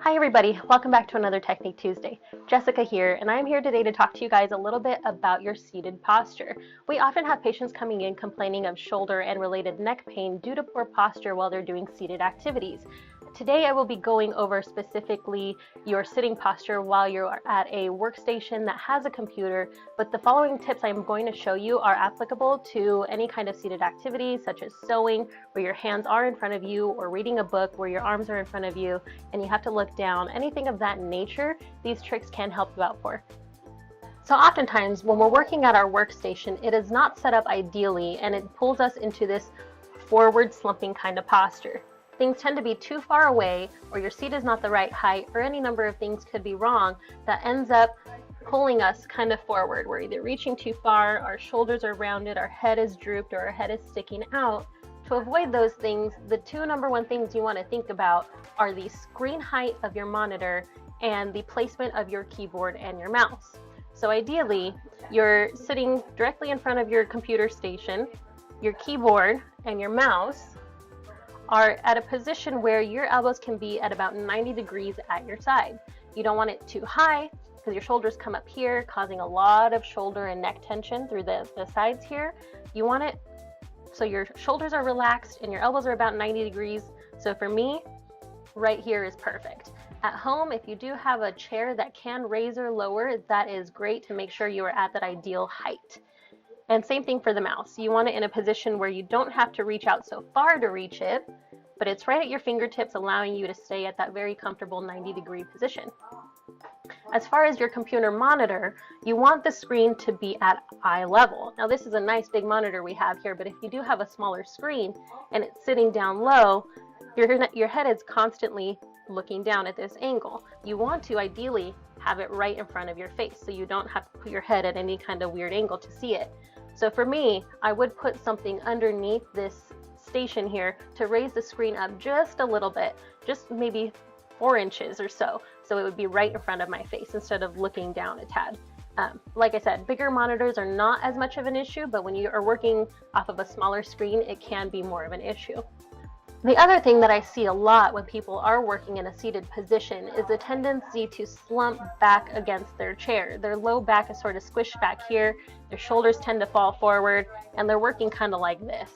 Hi everybody, welcome back to another Technique Tuesday. Jessica here, and I'm here today to talk to you guys a little bit about your seated posture. We often have patients coming in complaining of shoulder and related neck pain due to poor posture while they're doing seated activities. Today I will be going over specifically your sitting posture while you're at a workstation that has a computer, but the following tips I'm going to show you are applicable to any kind of seated activity such as sewing, where your hands are in front of you, or reading a book where your arms are in front of you and you have to look down. Anything of that nature, these tricks can help you out for. So oftentimes when we're working at our workstation, it is not set up ideally and it pulls us into this forward slumping kind of posture. Things tend to be too far away, or your seat is not the right height, or any number of things could be wrong that ends up pulling us kind of forward. We're either reaching too far, our shoulders are rounded, our head is drooped, or our head is sticking out. To avoid those things, the two number one things you want to think about are the screen height of your monitor and the placement of your keyboard and your mouse. So ideally, you're sitting directly in front of your computer station, your keyboard and your mouse are at a position where your elbows can be at about 90 degrees at your side. You don't want it too high because your shoulders come up here, causing a lot of shoulder and neck tension through the sides here. You want it so your shoulders are relaxed and your elbows are about 90 degrees. So for me, right here is perfect. At home, if you do have a chair that can raise or lower, that is great to make sure you are at that ideal height. And same thing for the mouse. You want it in a position where you don't have to reach out so far to reach it, but it's right at your fingertips, allowing you to stay at that very comfortable 90-degree position. As far as your computer monitor, you want the screen to be at eye level. Now this is a nice big monitor we have here, but if you do have a smaller screen and it's sitting down low, your head is constantly looking down at this angle. You want to ideally have it right in front of your face so you don't have to put your head at any kind of weird angle to see it. So for me, I would put something underneath this station here to raise the screen up just a little bit, just maybe 4 inches or so it would be right in front of my face instead of looking down a tad. Like I said, bigger monitors are not as much of an issue, but when you are working off of a smaller screen, it can be more of an issue. The other thing that I see a lot when people are working in a seated position is the tendency to slump back against their chair. Their low back is sort of squished back here, their shoulders tend to fall forward, and they're working kind of like this.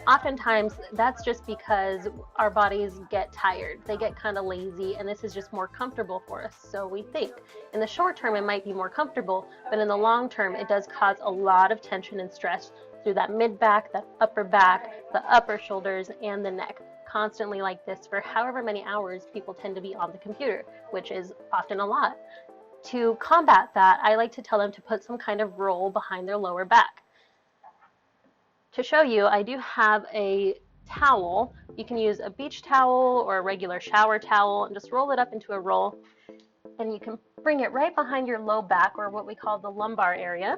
Oftentimes, that's just because our bodies get tired. They get kind of lazy, and this is just more comfortable for us, so we think. In the short term, it might be more comfortable, but in the long term, it does cause a lot of tension and stress through that mid-back, that upper back, the upper shoulders, and the neck. Constantly like this for however many hours people tend to be on the computer, which is often a lot. To combat that, I like to tell them to put some kind of roll behind their lower back. To show you, I do have a towel. You can use a beach towel or a regular shower towel and just roll it up into a roll, and you can bring it right behind your low back, or what we call the lumbar area,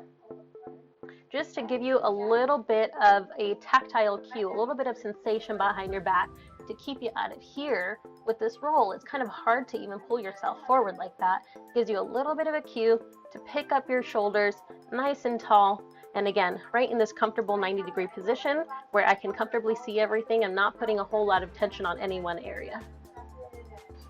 just to give you a little bit of a tactile cue, a little bit of sensation behind your back to keep you at it here. With this roll, it's kind of hard to even pull yourself forward like that. It gives you a little bit of a cue to pick up your shoulders nice and tall, and again, right in this comfortable 90-degree position where I can comfortably see everything and not putting a whole lot of tension on any one area.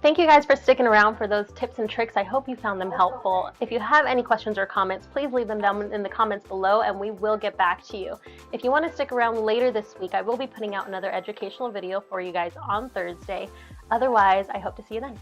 Thank you guys for sticking around for those tips and tricks. I hope you found them helpful. If you have any questions or comments, please leave them down in the comments below and we will get back to you. If you want to stick around later this week, I will be putting out another educational video for you guys on Thursday. Otherwise, I hope to see you then.